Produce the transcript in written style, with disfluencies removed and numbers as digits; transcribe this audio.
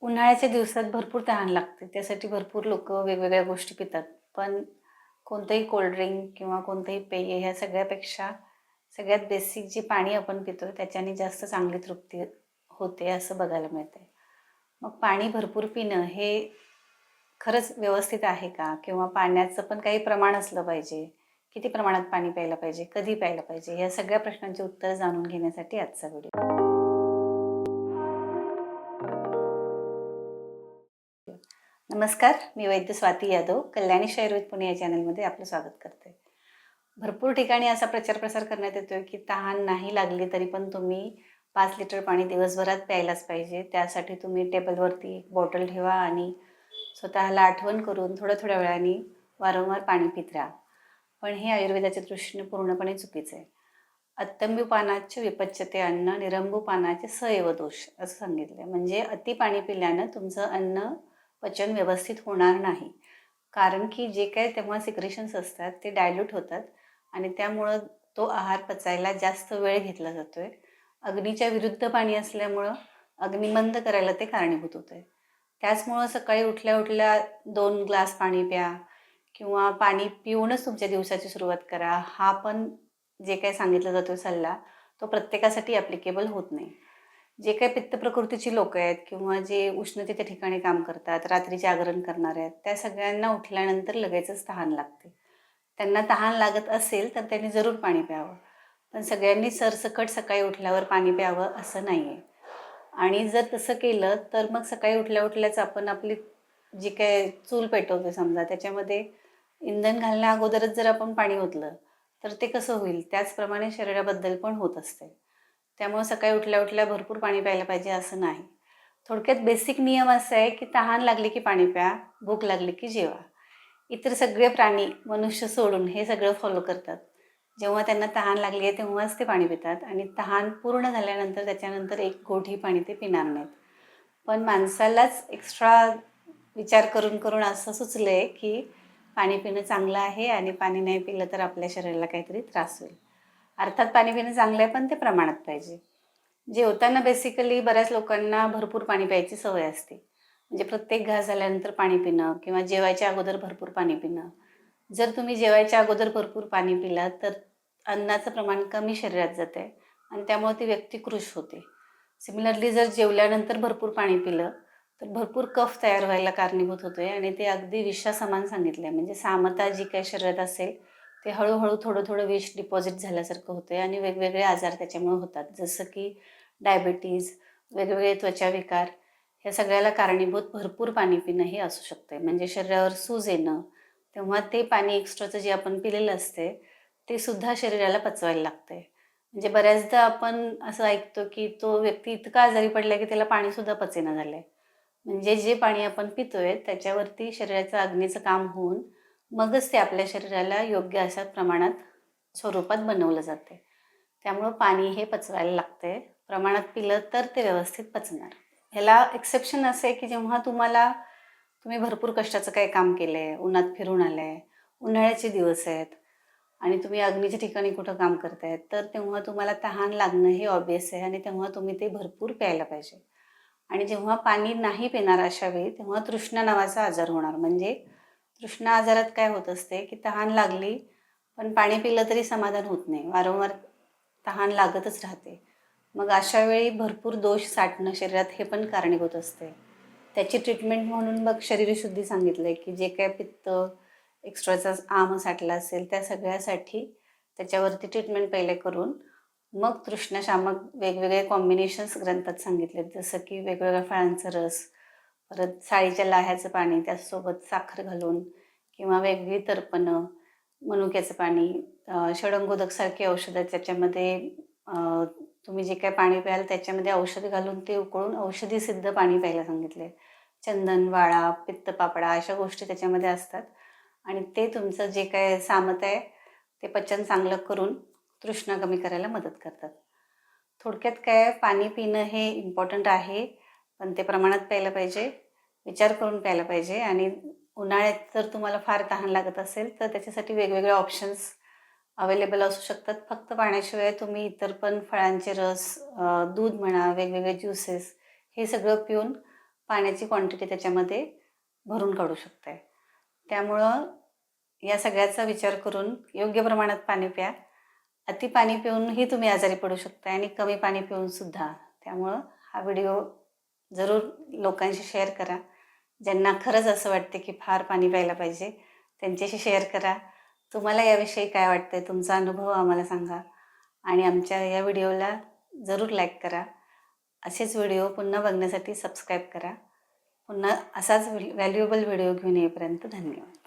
उन्हाळ्याच्या दिवसात भरपूर तहान लागते. त्यासाठी भरपूर लोकं वेगवेगळ्या गोष्टी पितात. पण कोणतंही कोल्ड्रिंक किंवा कोणतंही पेय ह्या सगळ्यापेक्षा सगळ्यात बेसिक जे पाणी आपण पितो त्याच्याने जास्त चांगली तृप्ती होते असं बघायला मिळते. मग पाणी भरपूर पिणं हे खरंच व्यवस्थित आहे का? किंवा पाण्याचं पण काही प्रमाण असलं पाहिजे. किती प्रमाणात पाणी प्यायला पाहिजे? कधी प्यायला पाहिजे? या सगळ्या प्रश्नांची उत्तरं जाणून घेण्यासाठी आजचा व्हिडिओ. नमस्कार, मी वैद्य स्वाती यादव कल्याणी आयुर्वेद पुणे या चॅनलमध्ये आपलं स्वागत करते. भरपूर ठिकाणी असा प्रचार प्रसार करण्यात येतोय की तहान नाही लागली तरी पण तुम्ही 5 लिटर पाणी दिवसभरात प्यायलाच पाहिजे. त्यासाठी तुम्ही टेबलवरती एक बॉटल ठेवा आणि स्वतःला आठवण करून थोड्या थोड्या वेळाने वारंवार पाणी पित राहा. पण हे आयुर्वेदाच्या दृष्टीने पूर्णपणे चुकीचं आहे. अत्यंबुपानाच्य विपच्यते अन्न निरंबुपानाचे स एव दोष असं सांगितलं. म्हणजे अति पाणी पिल्यानं तुमचं अन्न पचन व्यवस्थित होणार नाही. कारण की जे काही तेव्हा सिक्रेशन्स असतात ते डायल्यूट होतात आणि त्यामुळं तो आहार पचायला जास्त वेळ घेतला जातोय. अग्नीच्या विरुद्ध पाणी असल्यामुळं अग्नी मंद करायला ते कारणीभूत होतं आहे. त्याचमुळं सकाळी उठल्या उठल्या 2 ग्लास पाणी प्या किंवा पाणी पिऊनच तुमच्या दिवसाची सुरुवात करा. हा पण जे काही सांगितलं जातो सल्ला तो प्रत्येकासाठी ॲप्लिकेबल होत नाही. जे काही पित्त प्रकृतीची लोकं आहेत किंवा जे उष्णतेच्या ठिकाणी काम करतात, रात्री जागरण करणारे आहेत, त्या सगळ्यांना उठल्यानंतर लगेचच तहान लागते. त्यांना तहान लागत असेल तर त्यांनी जरूर पाणी प्यावं. पण सगळ्यांनी सरसकट सकाळी उठल्यावर पाणी प्यावं असं नाही आहे. आणि जर तसं केलं तर मग सकाळी उठल्या उठल्याच आपण आपली जी काय चूल पेटवतो समजा त्याच्यामध्ये इंधन घालण्या अगोदरच जर आपण पाणी ओतलं तर ते कसं होईल? त्याचप्रमाणे शरीराबद्दल पण होत असते. त्यामुळे सकाळी उठल्या उठल्या भरपूर पाणी प्यायला पाहिजे असं नाही. थोडक्यात बेसिक नियम असा आहे की तहान लागली की पाणी प्या, भूक लागली की जेवा. इतर सगळे प्राणी मनुष्य सोडून हे सगळं फॉलो करतात. जेव्हा त्यांना तहान लागली आहे तेव्हाच ते पाणी पितात आणि तहान पूर्ण झाल्यानंतर त्याच्यानंतर एक घोटही पाणी ते पिणार नाहीत. पण माणसालाच एक्स्ट्रा विचार करून करून असं सुचलं आहे की पाणी पिणं चांगलं आहे आणि पाणी नाही पिलं तर आपल्या शरीराला काहीतरी त्रास होईल. अर्थात पाणी पिणं चांगलं आहे पण ते प्रमाणात पाहिजे. जेवताना बेसिकली बऱ्याच लोकांना भरपूर पाणी प्यायची सवय असते. म्हणजे प्रत्येक घास झाल्यानंतर पाणी पिणं किंवा जेवायच्या अगोदर भरपूर पाणी पिणं. जर तुम्ही जेवायच्या अगोदर भरपूर पाणी पिलात तर अन्नाचं प्रमाण कमी शरीरात जाते आणि त्यामुळे ती व्यक्ती कृश होते. सिमिलरली जर जेवल्यानंतर भरपूर पाणी पिलं तर भरपूर कफ तयार व्हायला कारणीभूत होते आणि ते अगदी विषासमान सांगितलं आहे. म्हणजे सामता जी काही शरीरात असेल ते हळूहळू थोडं थोडं विष डिपॉझिट झाल्यासारखं होतं आणि वेगवेगळे आजार त्याच्यामुळे होतात. जसं की डायबिटीज, वेगवेगळे त्वचाविकार ह्या सगळ्याला कारणीभूत भरपूर पाणी पिणं हे असू शकते. म्हणजे शरीरावर सूज येणं तेव्हा ते पाणी एक्स्ट्राचं जे आपण पिलेलं असते ते सुद्धा शरीराला पचवायला लागते. म्हणजे बऱ्याचदा आपण असं ऐकतो की तो व्यक्ती इतका आजारी पडला की त्याला पाणीसुद्धा पचेना झालं आहे. म्हणजे जे पाणी आपण पितोय त्याच्यावरती शरीराचं अग्नीचं काम होऊन मगच ते आपल्या शरीराला योग्य अशा प्रमाणात स्वरूपात बनवलं जाते. त्यामुळं पाणी हे पचवायला लागते. प्रमाणात पिलं तर ते व्यवस्थित पचणार. ह्याला एक्सेप्शन असं आहे की जेव्हा तुम्ही भरपूर कष्टाचं काही काम केलं आहे, उन्हात फिरून आलं आहे, उन्हाळ्याचे दिवस आहेत आणि तुम्ही अग्नीच्या ठिकाणी कुठं काम करताय तर तेव्हा तुम्हाला तहान लागणं हे ऑब्वियस आहे आणि तेव्हा तुम्ही ते भरपूर प्यायला पाहिजे. आणि जेव्हा पाणी नाही पिणार अशा वेळी तेव्हा तृष्णा नावाचा आजार होणार. म्हणजे तृष्णा आजारात काय होत असते की तहान लागली पण पाणी पिलं तरी समाधान होत नाही. वारंवार तहान लागतच राहते. मग अशा वेळी भरपूर दोष साठणं शरीरात हे पण कारणीभूत असते. त्याची ट्रीटमेंट म्हणून मग शरीरशुद्धी सांगितलं आहे की जे काय पित्त एक्स्ट्राचा आम साठला असेल त्या सगळ्यासाठी त्याच्यावरती ट्रीटमेंट पहिले करून मग तृष्णाशामक वेगवेगळे कॉम्बिनेशन्स ग्रंथात सांगितलेत. जसं की वेगवेगळ्या फळांचा रस, परत साळीच्या लाह्याचं पाणी त्याचसोबत साखर घालून किंवा वेगवेगळी तर्पणं, मनुक्याचं पाणी, षडंगोदकसारखी औषधं त्याच्यामध्ये तुम्ही जे काही पाणी प्याल त्याच्यामध्ये औषध घालून ते उकळून औषधी सिद्ध पाणी प्यायला सांगितले. चंदन, वाळा, पित्तपापडा अशा गोष्टी त्याच्यामध्ये असतात आणि ते तुमचं जे काय सामत आहे ते पचन चांगलं करून तृष्णा कमी करायला मदत करतात. थोडक्यात काय पाणी पिणं हे इम्पॉर्टंट आहे पण ते प्रमाणात प्यायला पाहिजे, विचार करून प्यायला पाहिजे आणि उन्हाळ्यात जर तुम्हाला फार तहान लागत असेल तर त्याच्यासाठी वेगवेगळे ऑप्शन्स अवेलेबल असू शकतात. फक्त पाण्याशिवाय तुम्ही इतर पण फळांचे रस, दूध म्हणा, वेगवेगळे ज्युसेस हे सगळं पिऊन पाण्याची क्वांटिटी त्याच्यामध्ये भरून काढू शकताय. त्यामुळं या सगळ्याचा विचार करून योग्य प्रमाणात पाणी प्या. अति पाणी पिऊनही तुम्ही आजारी पडू शकता आणि कमी पाणी पिऊनसुद्धा. त्यामुळं हा व्हिडिओ जरूर लोकांशी शेअर करा. ज्यांना खरंच असं वाटते की फार पाणी प्यायला पाहिजे, त्यांच्याशी शेअर करा. तुम्हाला याविषयी काय वाटतं आहे, तुमचा अनुभव आम्हाला सांगा आणि आमच्या या व्हिडिओला जरूर लाईक करा. असेच व्हिडिओ पुन्हा बघण्यासाठी सबस्क्राईब करा. पुन्हा असाच व्हॅल्युएबल व्हिडिओ घेऊन येईपर्यंत धन्यवाद.